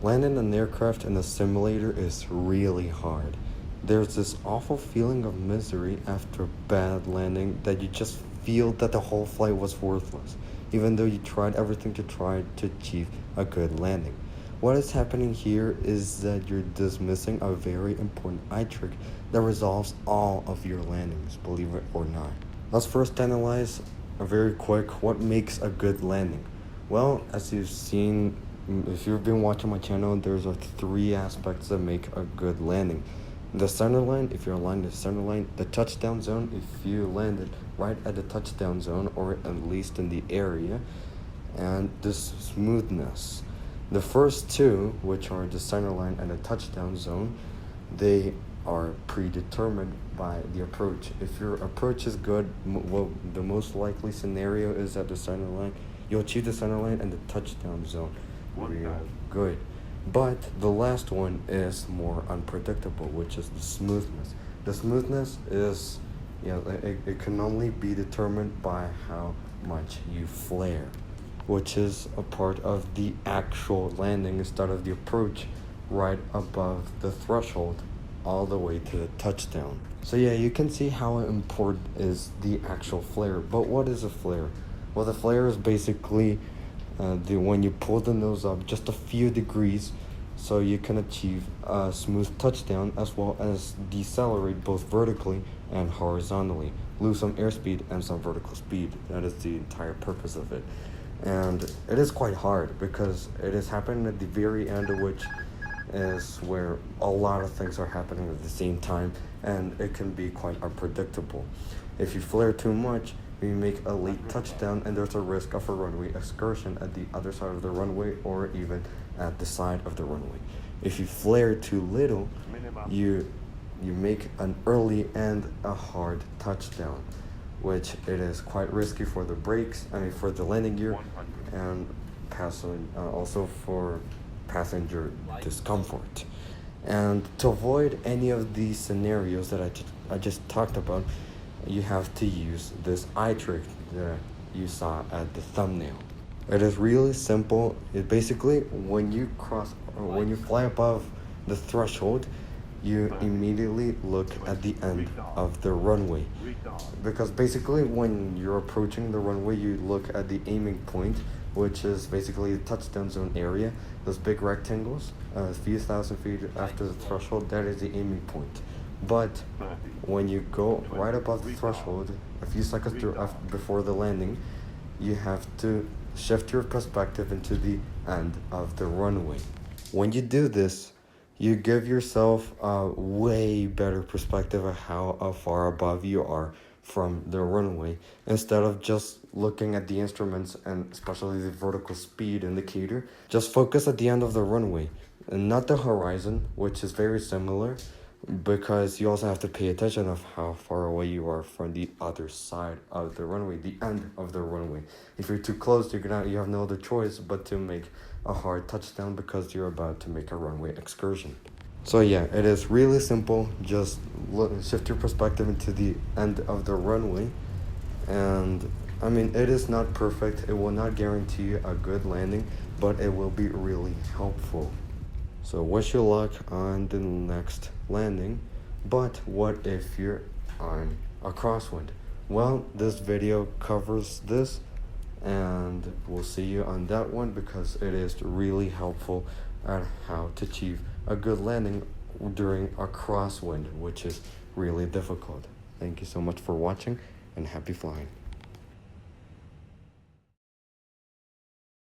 Landing an aircraft in a simulator is really hard. There's this awful feeling of misery after a bad landing that you just feel that the whole flight was worthless, even though you tried everything to try to achieve a good landing. What is happening here is that you're dismissing a very important eye trick that resolves all of your landings, believe it or not. Let's first analyze a very quick what makes a good landing. Well, as you've seen, if you've been watching my channel, there's three aspects that make a good landing. The center line, if you're aligned to the center line; the touchdown zone, if you landed right at the touchdown zone or at least in the area; and this smoothness. The first two, which are the center line and the touchdown zone, they are predetermined by the approach. If your approach is good, well, the most likely scenario is that the center line, you'll achieve the center line and the touchdown zone real good. But the last one is more unpredictable, which is the smoothness. The smoothness is, it can only be determined by how much you flare, which is a part of the actual landing instead of the approach right above the threshold all the way to the touchdown. So yeah, you can see how important is the actual flare. But what is a flare? Well, the flare is basically when you pull the nose up just a few degrees so you can achieve a smooth touchdown, as well as decelerate both vertically and horizontally, lose some airspeed and some vertical speed. That is the entire purpose of it. And it is quite hard because it is happening at the very end, which is where a lot of things are happening at the same time, and it can be quite unpredictable. If you flare too much, you make a late touchdown, and there's a risk of a runway excursion at the other side of the runway or even at the side of the runway. If you flare too little, you make an early and a hard touchdown, which it is quite risky for the brakes, for the landing gear, and also for passenger discomfort. And to avoid any of these scenarios that I just talked about, you have to use this eye trick that you saw at the thumbnail. It is really simple. It basically, when you fly above the threshold, you immediately look at the end of the runway. Because basically when you're approaching the runway, you look at the aiming point, which is basically the touchdown zone area. Those big rectangles, a few thousand feet after the threshold, that is the aiming point. But when you go right above the threshold, a few seconds before the landing, you have to shift your perspective into the end of the runway. When you do this, you give yourself a way better perspective of how far above you are from the runway, instead of just looking at the instruments, and especially the vertical speed indicator. Just focus at the end of the runway and not the horizon, which is very similar, because you also have to pay attention of how far away you are from the other side of the runway, the end of the runway. If you're too close, you have no other choice but to make a hard touchdown because you're about to make a runway excursion. So yeah, it is really simple. Just shift your perspective into the end of the runway. And it is not perfect. It will not guarantee you a good landing, but it will be really helpful. So wish you luck on the next landing. But what if you're on a crosswind? Well, this video covers this, and we'll see you on that one, because it is really helpful at how to achieve a good landing during a crosswind, which is really difficult. Thank you so much for watching, and happy flying.